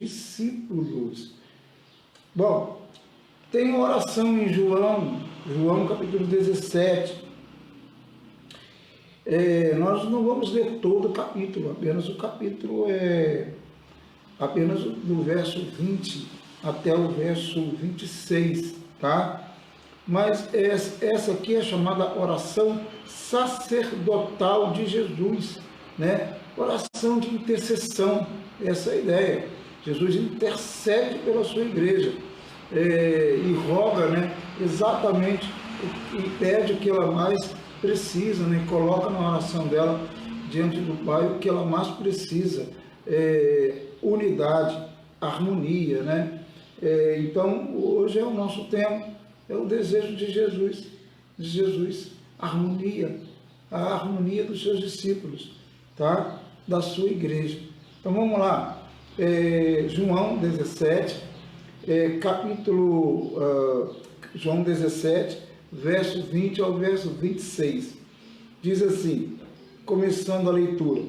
discípulos. Bom, tem uma oração em João capítulo 17. Nós não vamos ler todo o capítulo, apenas o capítulo apenas do verso 20 até o verso 26, tá? Mas essa aqui é chamada oração sacerdotal de Jesus, né? Oração de intercessão, essa é a ideia. Jesus intercede pela sua igreja e roga, né, exatamente e pede o que ela mais precisa, né? Coloca na oração dela diante do Pai o que ela mais precisa, unidade, harmonia, né? Então, hoje é o nosso tema, é o desejo de Jesus, harmonia, a harmonia dos seus discípulos, tá? Da sua igreja. Então, vamos lá, João 17, João 17, verso 20 ao verso 26, diz assim, começando a leitura: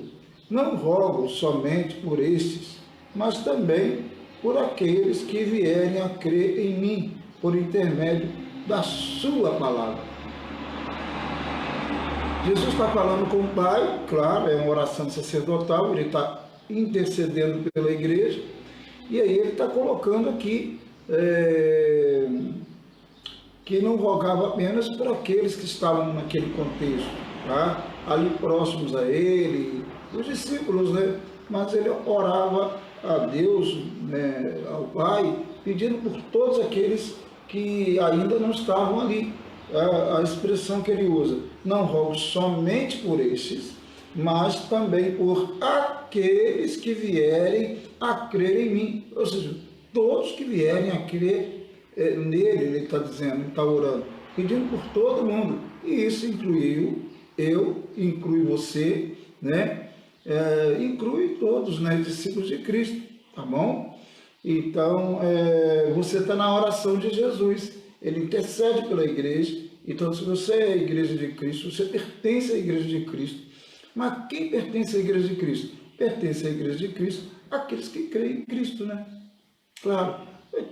não rogo somente por estes, mas também por aqueles que vierem a crer em mim, por intermédio da sua palavra. Jesus está falando com o Pai, claro, é uma oração sacerdotal, ele está intercedendo pela igreja, e aí ele está colocando aqui que não rogava apenas para aqueles que estavam naquele contexto, tá? Ali próximos a ele, os discípulos, né? Mas ele orava a Deus, né, ao Pai, pedindo por todos aqueles que ainda não estavam ali. A expressão que ele usa, não rogo somente por estes, mas também por aqueles que vierem a crer em mim. Ou seja, todos que vierem a crer nele, ele está dizendo, ele está orando, pedindo por todo mundo. E isso inclui eu, inclui você, né? Inclui todos, né, discípulos de Cristo, tá bom? Então, você está na oração de Jesus, ele intercede pela igreja. Então, se você é a igreja de Cristo, você pertence à igreja de Cristo. Mas quem pertence à igreja de Cristo? Pertence à igreja de Cristo aqueles que creem em Cristo, né? Claro,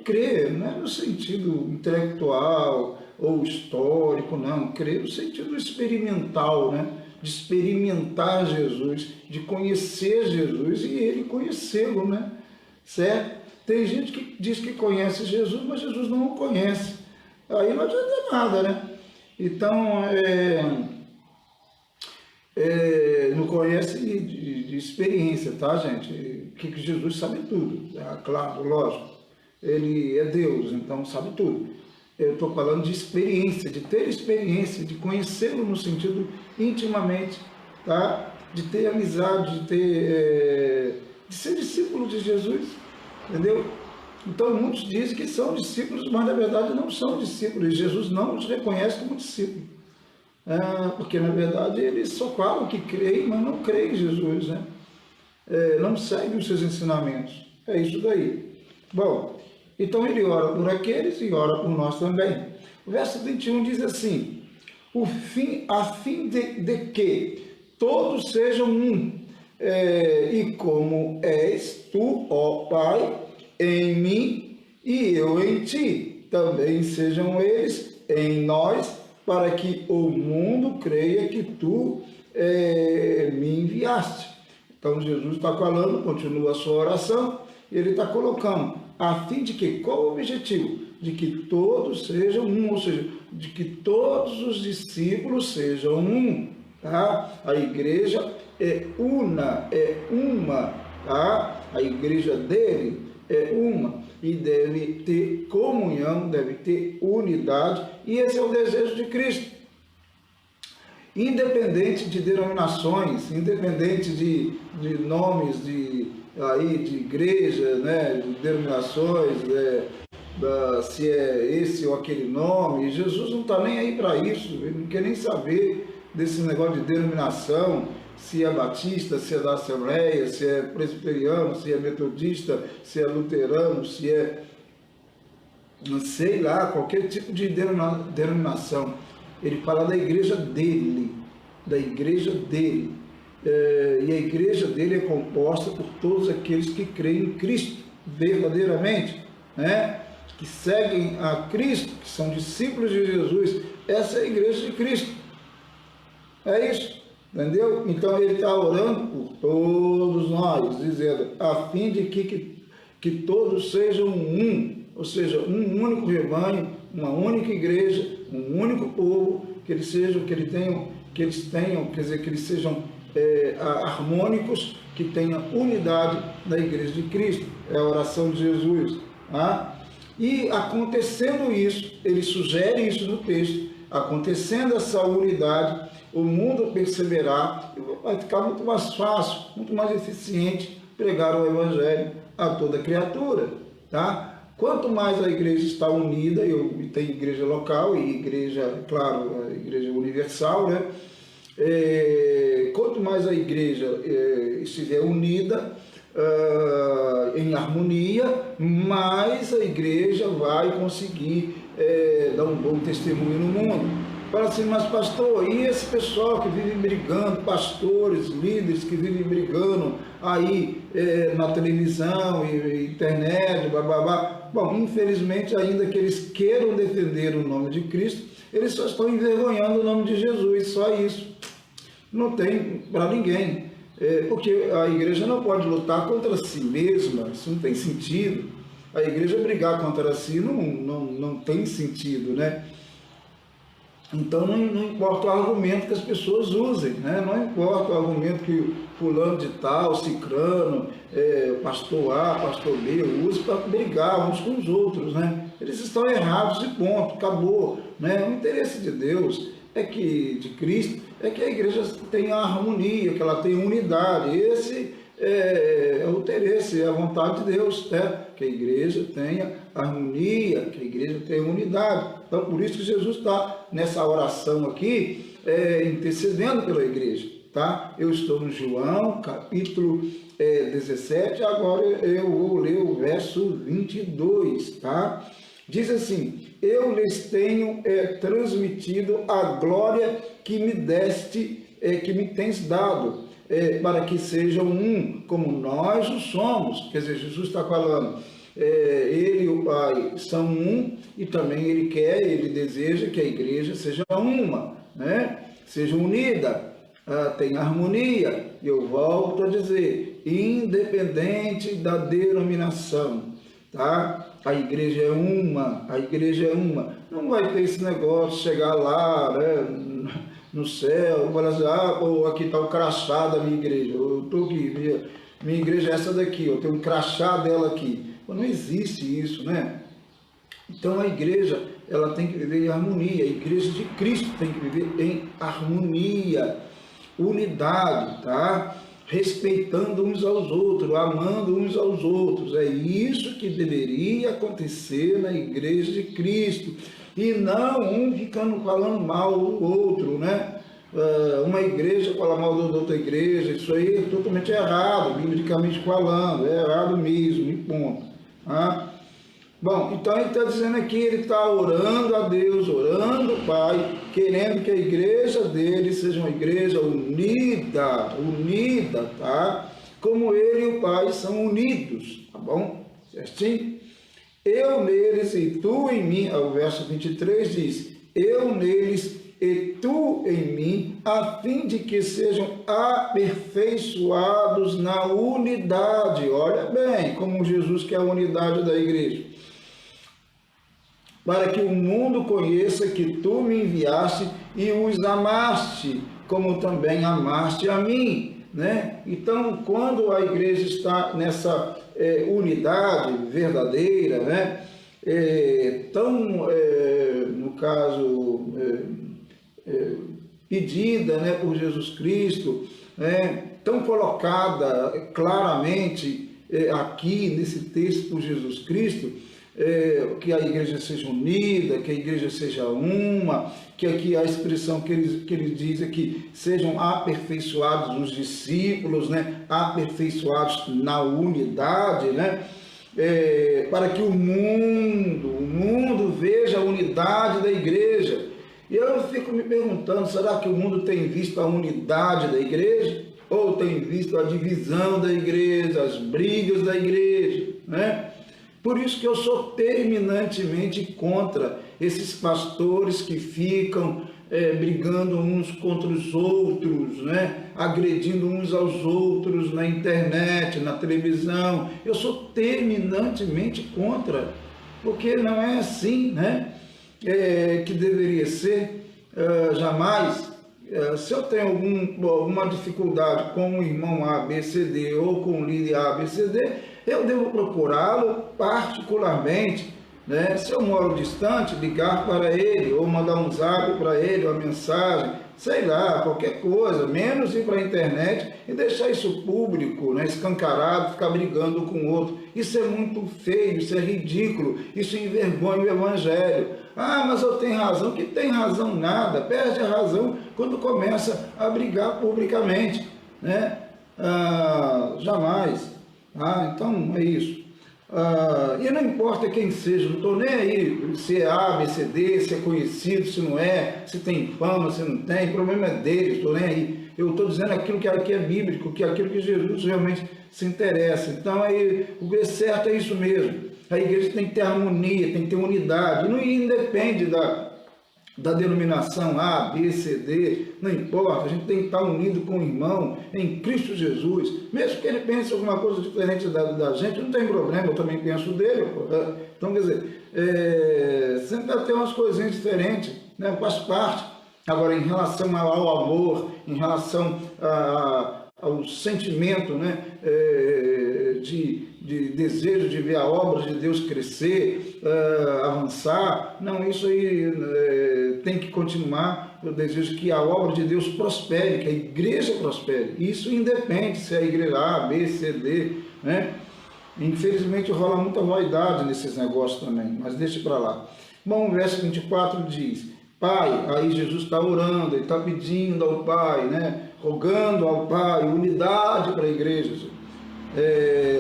crer não é no sentido intelectual ou histórico, não. Crer no sentido experimental, né? De experimentar Jesus, de conhecer Jesus e ele conhecê-lo, né? Certo? Tem gente que diz que conhece Jesus, mas Jesus não o conhece. Aí não adianta nada, né? Então, não conhece de experiência, tá, gente? Que Jesus sabe tudo, claro, lógico. Ele é Deus, então sabe tudo. Eu estou falando de experiência, de ter experiência, de conhecê-lo no sentido intimamente, tá? De ter amizade, de ser discípulo de Jesus, entendeu? Então, muitos dizem que são discípulos, mas na verdade não são discípulos. E Jesus não os reconhece como discípulos. Porque, na verdade, eles só falam que creem, mas não creem em Jesus, né? Não seguem os seus ensinamentos. É isso daí. Bom, então ele ora por aqueles e ora por nós também. O verso 21 diz assim, a fim de que todos sejam um, e como és tu, ó Pai, em mim e eu em ti, também sejam eles em nós, para que o mundo creia que tu me enviaste. Então Jesus está falando, continua a sua oração, e ele está colocando, a fim de que, qual o objetivo? De que todos sejam um, ou seja, de que todos os discípulos sejam um, tá? A igreja é uma, tá? A igreja dele é uma, e deve ter comunhão, deve ter unidade, e esse é o desejo de Cristo. Independente de denominações, independente de nomes de igreja, né, de denominações, se é esse ou aquele nome, Jesus não está nem aí para isso, ele não quer nem saber desse negócio de denominação, se é batista, se é da Assembleia, se é presbiteriano, se é metodista, se é luterano, se é, sei lá, qualquer tipo de denominação. Ele fala da igreja dele, e a igreja dele é composta por todos aqueles que creem em Cristo, verdadeiramente, né, que seguem a Cristo, que são discípulos de Jesus, essa é a igreja de Cristo. É isso, entendeu? Então ele está orando por todos nós, dizendo, a fim de que todos sejam um, ou seja, um único rebanho, uma única igreja, um único povo, que eles tenham, quer dizer, que eles sejam harmônicos, que tenham unidade da igreja de Cristo. É a oração de Jesus. Tá? E acontecendo isso, ele sugere isso no texto, acontecendo essa unidade, o mundo perceberá e vai ficar muito mais fácil, muito mais eficiente pregar o Evangelho a toda criatura. Tá? Quanto mais a igreja está unida, tem igreja local e igreja, claro, a igreja universal, né? Quanto mais a igreja estiver unida, em harmonia, mais a igreja vai conseguir dar um bom testemunho no mundo. Fala assim, mas pastor, e esse pessoal que vive brigando, pastores, líderes que vivem brigando aí na televisão e internet, blá. Bom, infelizmente, ainda que eles queiram defender o nome de Cristo, eles só estão envergonhando o nome de Jesus, só isso. Não tem para ninguém. Porque a igreja não pode lutar contra si mesma, isso não tem sentido. A igreja brigar contra si não tem sentido, né? Então não importa o argumento que as pessoas usem, né? Não importa o argumento que fulano de tal, cicrano, pastor A, pastor B use para brigar uns com os outros, né? Eles estão errados e ponto, acabou, né? O interesse de Deus de Cristo é que a igreja tenha harmonia, que ela tenha unidade. Esse é o interesse, é a vontade de Deus, né? Que a igreja tenha harmonia, que a igreja tenha unidade. Então, por isso que Jesus está nessa oração aqui, intercedendo pela igreja. Tá? Eu estou no João, capítulo 17, agora eu vou ler o verso 22, tá? Diz assim, eu lhes tenho transmitido a glória que me deste, que me tens dado, para que sejam um, como nós o somos. Quer dizer, Jesus está falando, ele e o Pai são um, e também ele deseja que a igreja seja uma, né? Seja unida, tenha harmonia. Eu volto a dizer, independente da denominação, tá? A igreja é uma, não vai ter esse negócio de chegar lá, né, no céu, falar assim, aqui está o crachá da minha igreja, eu estou aqui, minha igreja é essa daqui, eu tenho um crachá dela aqui. Não existe isso, né? Então a igreja, ela tem que viver em harmonia, a igreja de Cristo tem que viver em harmonia, unidade, tá? Respeitando uns aos outros, amando uns aos outros. É isso que deveria acontecer na igreja de Cristo. E não um ficando falando mal do outro, né? Uma igreja fala mal da outra igreja, isso aí é totalmente errado, biblicamente falando, é errado mesmo, e ponto. Tá? Bom, então ele está dizendo aqui, ele está orando a Deus, orando ao Pai, querendo que a igreja dele seja uma igreja unida, tá? Como ele e o Pai são unidos, tá bom? Certinho? Eu neles e tu em mim, o verso 23 diz, eu neles e tu em mim, a fim de que sejam aperfeiçoados na unidade. Olha bem, como Jesus quer a unidade da igreja. Para que o mundo conheça que tu me enviaste e os amaste, como também amaste a mim, né? Então, quando a igreja está nessa unidade verdadeira, né? No caso, pedida, né, por Jesus Cristo, né? Tão colocada claramente aqui nesse texto por Jesus Cristo, que a igreja seja unida, que a igreja seja uma, que aqui a expressão que ele diz é que sejam aperfeiçoados os discípulos, né? Aperfeiçoados na unidade, né? Para que o mundo veja a unidade da igreja. E eu fico me perguntando, será que o mundo tem visto a unidade da igreja? ou tem visto a divisão da igreja, as brigas da igreja, né? Por isso que eu sou terminantemente contra esses pastores que ficam brigando uns contra os outros, né? Agredindo uns aos outros na internet, na televisão. Eu sou terminantemente contra, porque não é assim, né? Que deveria ser, jamais. Se eu tenho alguma dificuldade com o irmão A, B, C, D ou com o líder A, B, C, D, eu devo procurá-lo particularmente, né? Se eu moro distante, ligar para ele ou mandar um zap para ele, uma mensagem, sei lá, qualquer coisa, menos ir para a internet e deixar isso público, né? Escancarado, ficar brigando com o outro. Isso é muito feio, isso é ridículo, isso envergonha o evangelho. Ah, mas eu tenho razão. Que tem razão nada, perde a razão quando começa a brigar publicamente, né? Jamais. Então é isso. E não importa quem seja, não estou nem aí se é A, B, C, D, se é conhecido, se não é, se tem fama, se não tem, o problema é deles, estou nem aí. Eu estou dizendo aquilo que é bíblico, que é aquilo que Jesus realmente se interessa. Então aí, o que é certo é isso mesmo. A igreja tem que ter harmonia, tem que ter unidade, não independe da denominação A, B, C, D, não importa, a gente tem que estar unido com o irmão em Cristo Jesus, mesmo que ele pense alguma coisa diferente da gente, não tem problema, eu também penso dele. Então, quer dizer, sempre vai ter umas coisinhas diferentes, né? Faz parte. Agora, em relação ao amor, em relação ao sentimento, né? De desejo de ver a obra de Deus crescer, avançar, não, isso aí tem que continuar. Eu desejo que a obra de Deus prospere, que a igreja prospere. Isso independe se é a igreja A, B, C, D, né? Infelizmente rola muita vaidade nesses negócios também, mas deixa para lá. Bom, o verso 24 diz: Pai, aí Jesus está orando, ele está pedindo ao Pai, né? Rogando ao Pai unidade para a igreja,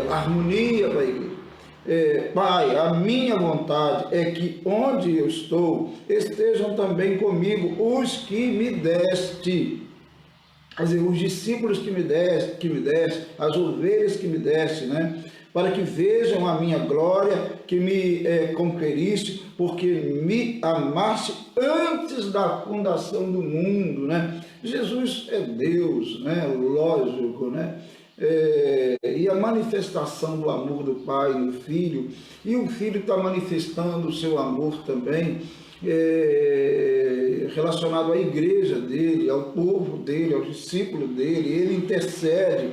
harmonia para a igreja. Pai, a minha vontade é que onde eu estou estejam também comigo os que me deste. Quer dizer, os discípulos que me deste, as ovelhas que me deste, né? Para que vejam a minha glória que me conqueriste, porque me amaste antes da fundação do mundo, né? Jesus é Deus, né? Lógico, né? E a manifestação do amor do Pai no Filho, e o Filho está manifestando o seu amor também, relacionado à igreja dele, ao povo dele, aos discípulos dele. Ele intercede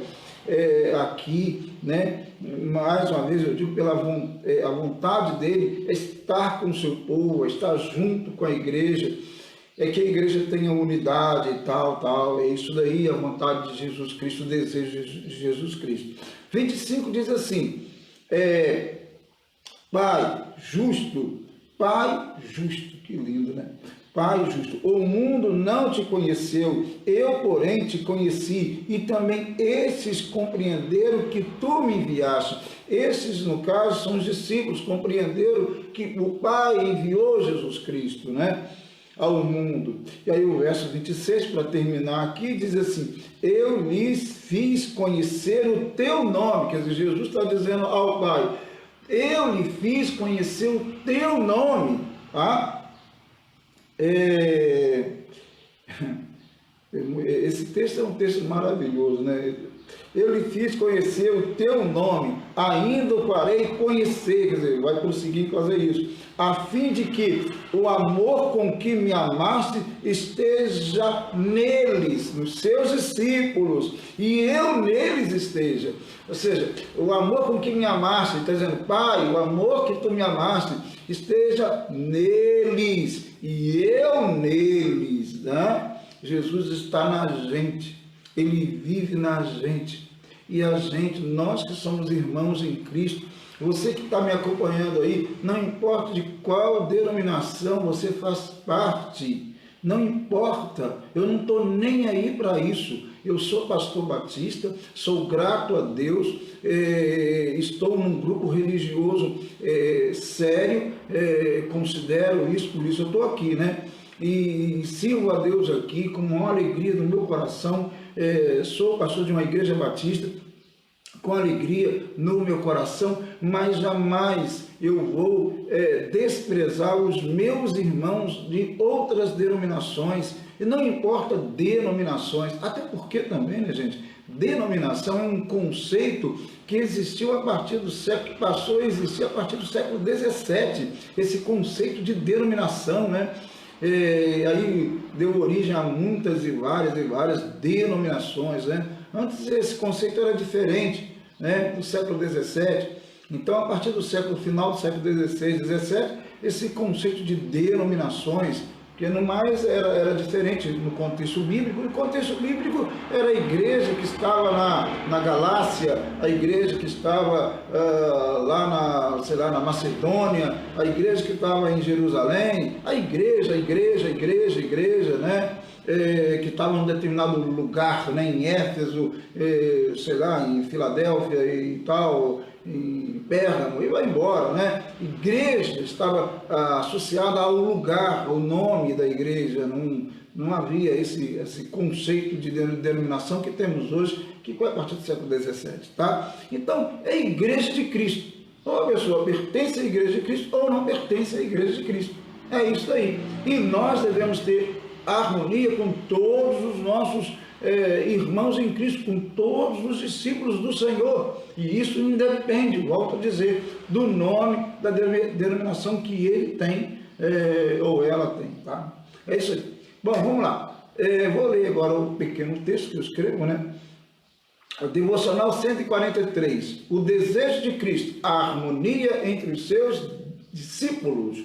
aqui, né? Mais uma vez eu digo, a vontade dele é estar com o seu povo, é estar junto com a igreja, é que a igreja tenha unidade e tal, é isso daí, a vontade de Jesus Cristo, o desejo de Jesus Cristo. 25 diz assim: Pai justo, que lindo, né? Pai justo, o mundo não te conheceu, eu, porém, te conheci, e também esses compreenderam que tu me enviaste. Esses, no caso, são os discípulos, compreenderam que o Pai enviou Jesus Cristo, né, ao mundo. E aí o verso 26, para terminar aqui, diz assim: eu lhes fiz conhecer o teu nome. Quer dizer, Jesus está dizendo ao Pai: eu lhe fiz conhecer o teu nome, tá? Esse texto é um texto maravilhoso, né? Eu lhe fiz conhecer o teu nome, ainda o farei conhecer, quer dizer, vai prosseguir fazer isso, a fim de que o amor com que me amaste esteja neles, nos seus discípulos, e eu neles esteja. Ou seja, o amor com que me amaste, está dizendo, Pai, o amor que tu me amaste esteja neles, e eu neles, né? Jesus está na gente, ele vive na gente, e a gente, nós que somos irmãos em Cristo, você que está me acompanhando aí, não importa de qual denominação você faz parte, não importa, eu não estou nem aí para isso. Eu sou pastor batista, sou grato a Deus, estou num grupo religioso sério, considero isso, por isso eu estou aqui, né? e sirvo a Deus aqui com maior alegria no meu coração. Sou pastor de uma igreja batista, com alegria no meu coração, mas jamais eu vou desprezar os meus irmãos de outras denominações, e não importa denominações, até porque também, né, gente, denominação é um conceito que existiu a partir do século, que passou a existir a partir do século XVII, esse conceito de denominação, né? Aí deu origem a muitas e várias denominações, né? Antes esse conceito era diferente, né? Do século XVII. Então, a partir do final do século XVI, XVII, esse conceito de denominações, que no mais era diferente no contexto bíblico. No contexto bíblico era a igreja que estava na Galácia, a igreja que estava lá na Macedônia, a igreja que estava em Jerusalém, a igreja, né? Que estava em um determinado lugar, né? Em Éfeso, em Filadélfia e tal, em Pérgamo, e vai embora, né? Igreja estava associada ao lugar, ao nome da igreja, não havia esse conceito de denominação que temos hoje, que foi a partir do século XVII, tá? Então, é a igreja de Cristo. Ou a pessoa pertence à igreja de Cristo, ou não pertence à igreja de Cristo. É isso aí. E nós devemos ter harmonia com todos os nossos irmãos em Cristo, com todos os discípulos do Senhor. E isso independe, volto a dizer, do nome da denominação que ele tem ou ela tem, tá? É isso aí. Bom, vamos lá. Vou ler agora o pequeno texto que eu escrevo, né? O Devocional 143. O desejo de Cristo, a harmonia entre os seus discípulos.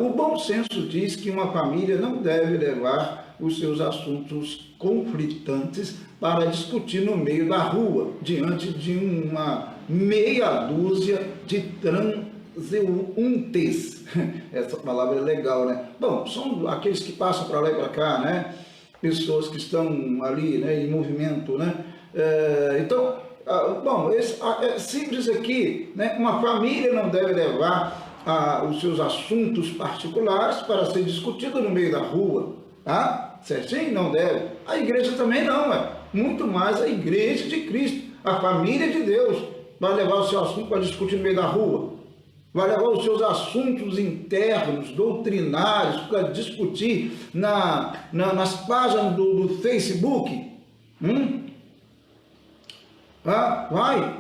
O bom senso diz que uma família não deve levar os seus assuntos conflitantes para discutir no meio da rua, diante de uma meia dúzia de transeuntes. Essa palavra é legal, né? Bom, são aqueles que passam para lá e para cá, né? Pessoas que estão ali, né, em movimento, né? Então, bom, é simples aqui, né? Uma família não deve levar os seus assuntos particulares para ser discutido no meio da rua, tá? Certinho? Não deve. A igreja também não, muito mais a igreja de Cristo, a família de Deus, vai levar o seu assunto para discutir no meio da rua, vai levar os seus assuntos internos, doutrinários, para discutir nas páginas do Facebook, vai,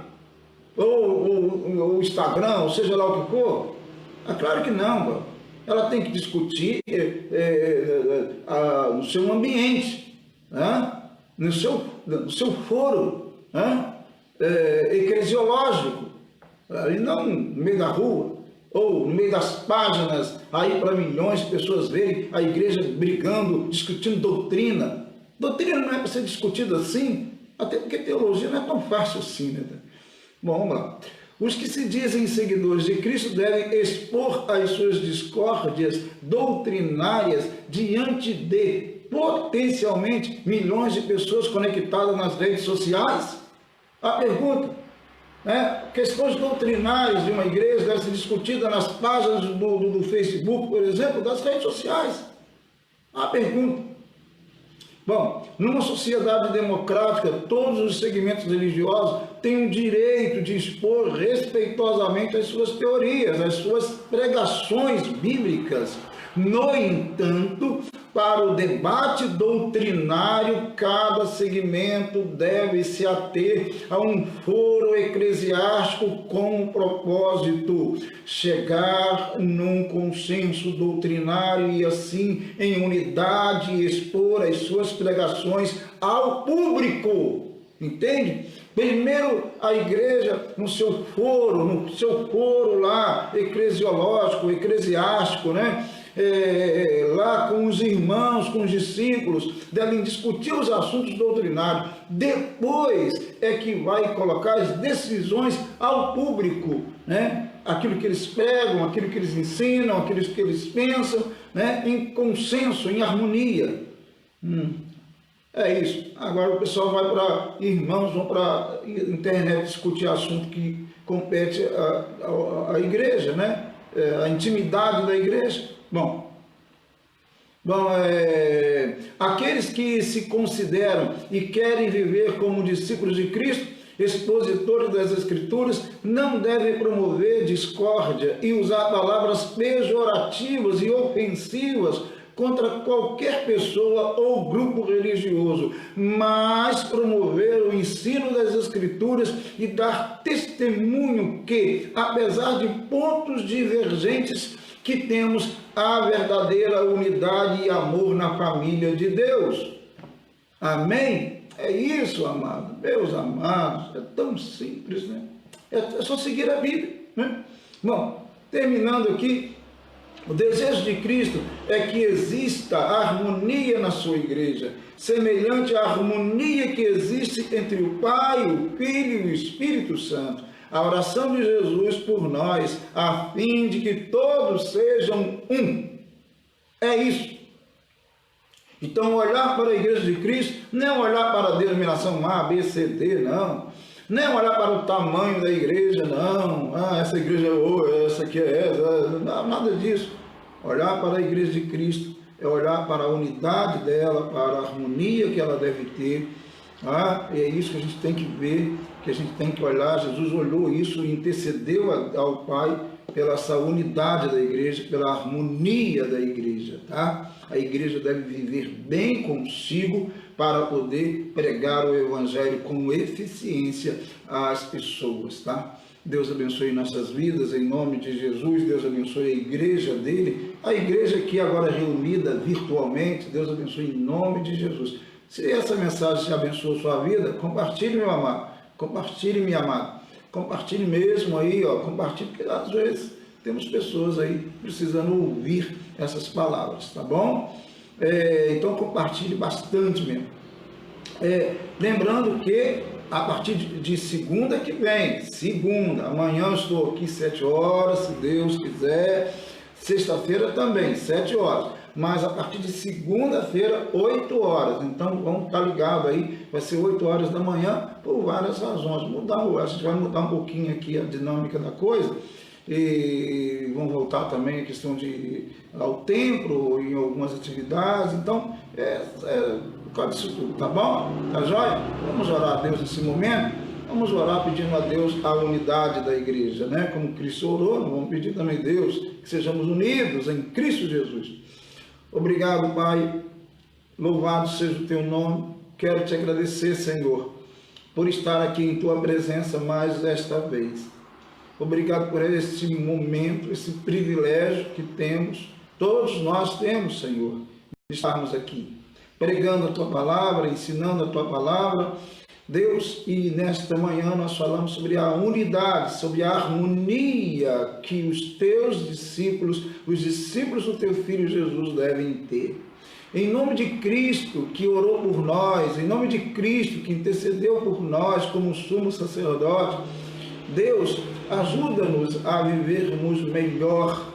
ou Instagram, ou seja lá o que for. Claro que não, ela tem que discutir no seu ambiente, no seu foro eclesiológico, e não no meio da rua, ou no meio das páginas, aí para milhões de pessoas verem a igreja brigando, discutindo doutrina. Doutrina não é para ser discutida assim, até porque teologia não é tão fácil assim, né? Bom, vamos lá. Os que se dizem seguidores de Cristo devem expor as suas discórdias doutrinárias diante de potencialmente milhões de pessoas conectadas nas redes sociais. A pergunta, questões doutrinárias de uma igreja devem ser discutidas nas páginas do Facebook, por exemplo, das redes sociais. A pergunta. Bom, numa sociedade democrática, todos os segmentos religiosos têm o direito de expor respeitosamente as suas teorias, as suas pregações bíblicas. No entanto, para o debate doutrinário, cada segmento deve se ater a um foro eclesiástico com o propósito chegar num consenso doutrinário e assim em unidade expor as suas pregações ao público. Entende? Primeiro a igreja no seu foro lá eclesiológico, eclesiástico, né? Lá com os irmãos, com os discípulos, devem discutir os assuntos doutrinários. Depois é que vai colocar as decisões ao público, né? Aquilo que eles pregam, aquilo que eles ensinam, aquilo que eles pensam, né? Em consenso, em harmonia. É isso. Agora o pessoal vai para irmãos, vão para a internet discutir assunto que compete à igreja, né? A intimidade da igreja. Bom, Bom, aqueles que se consideram e querem viver como discípulos de Cristo, expositores das Escrituras, não devem promover discórdia e usar palavras pejorativas e ofensivas contra qualquer pessoa ou grupo religioso, mas promover o ensino das Escrituras e dar testemunho que, apesar de pontos divergentes, que temos a verdadeira unidade e amor na família de Deus. Amém? É isso, amado. Meus amados, é tão simples, né? É só seguir a Bíblia, né? Bom, terminando aqui, o desejo de Cristo é que exista harmonia na sua igreja, semelhante à harmonia que existe entre o Pai, o Filho e o Espírito Santo. A oração de Jesus por nós, a fim de que todos sejam um. É isso. Então, olhar para a igreja de Cristo não é olhar para a denominação A, B, C, D, não. Não é olhar para o tamanho da igreja, não. Ah, essa igreja é boa, essa aqui é essa. Não, nada disso. Olhar para a igreja de Cristo é olhar para a unidade dela, para a harmonia que ela deve ter. Ah, e é isso que a gente tem que ver, que a gente tem que olhar. Jesus olhou isso e intercedeu ao Pai pela essa unidade da igreja, pela harmonia da igreja, tá? A igreja deve viver bem consigo para poder pregar o evangelho com eficiência às pessoas, tá? Deus abençoe nossas vidas, em nome de Jesus. Deus abençoe a igreja dele, a igreja aqui agora reunida virtualmente. Deus abençoe em nome de Jesus. Se essa mensagem te abençoou a sua vida, compartilhe, meu amado. Compartilhe, minha amada. Compartilhe mesmo aí, ó. Compartilhe, porque às vezes temos pessoas aí precisando ouvir essas palavras, tá bom? Então compartilhe bastante mesmo. Lembrando que a partir de segunda que vem, amanhã eu estou aqui 7 horas, se Deus quiser. Sexta-feira também, 7 horas. Mas a partir de segunda-feira, 8 horas. Então, vamos estar ligados aí. Vai ser 8 horas da manhã, por várias razões. A gente vai mudar um pouquinho aqui a dinâmica da coisa. E vamos voltar também a questão ao templo, em algumas atividades. Então, por causa disso tudo, tá bom? Tá jóia? Vamos orar a Deus nesse momento. Vamos orar pedindo a Deus a unidade da igreja, né? Como Cristo orou, vamos pedir também a Deus que sejamos unidos em Cristo Jesus. Obrigado, Pai. Louvado seja o teu nome. Quero te agradecer, Senhor, por estar aqui em tua presença mais esta vez. Obrigado por este momento, esse privilégio que temos, todos nós temos, Senhor, de estarmos aqui, pregando a tua palavra, ensinando a tua palavra, Deus. E nesta manhã nós falamos sobre a unidade, sobre a harmonia que os teus discípulos, os discípulos do teu Filho Jesus devem ter. Em nome de Cristo que orou por nós, em nome de Cristo que intercedeu por nós como sumo sacerdote, Deus, ajuda-nos a vivermos melhor,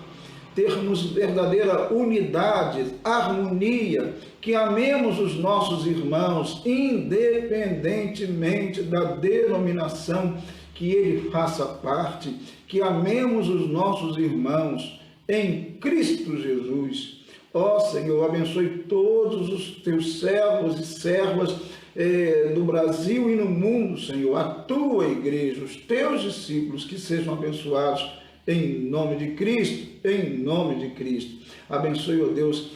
termos verdadeira unidade, harmonia, que amemos os nossos irmãos, independentemente da denominação que ele faça parte, que amemos os nossos irmãos em Cristo Jesus. Ó Senhor, abençoe todos os teus servos e servas do Brasil e no mundo, Senhor, a tua igreja, os teus discípulos, que sejam abençoados em nome de Cristo, em nome de Cristo. Abençoe, ó Deus,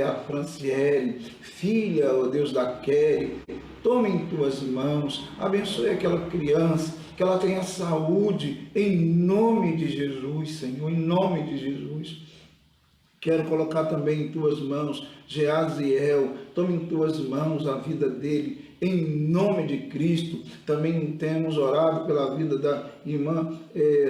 a Franciele, filha, ó Deus, da Kelly. Tome em tuas mãos, abençoe aquela criança, que ela tenha saúde, em nome de Jesus, Senhor, em nome de Jesus. Quero colocar também em tuas mãos Geaziel, tome em tuas mãos a vida dele, em nome de Cristo. Também temos orado pela vida da irmã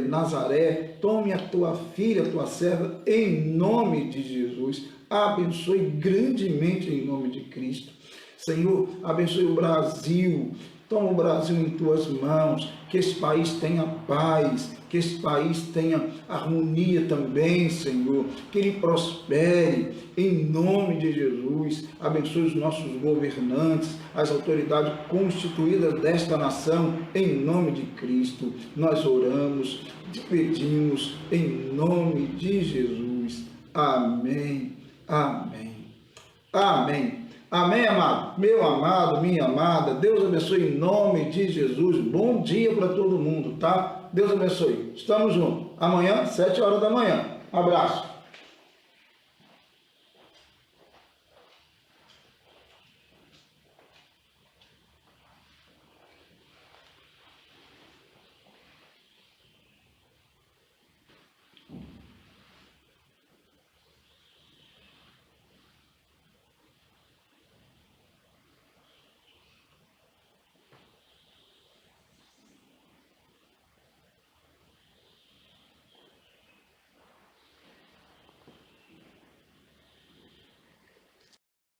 Nazaré. Tome a tua filha, a tua serva, em nome de Jesus. Abençoe grandemente em nome de Cristo. Senhor, abençoe o Brasil. Toma o Brasil em tuas mãos, que esse país tenha paz, que esse país tenha harmonia também, Senhor, que ele prospere, em nome de Jesus. Abençoe os nossos governantes, as autoridades constituídas desta nação, em nome de Cristo. Nós oramos, te pedimos, em nome de Jesus. Amém, amém. Amém. Amém, amado. Meu amado, minha amada, Deus abençoe em nome de Jesus. Bom dia para todo mundo, tá? Deus abençoe. Estamos juntos. Amanhã, 7 horas da manhã. Abraço.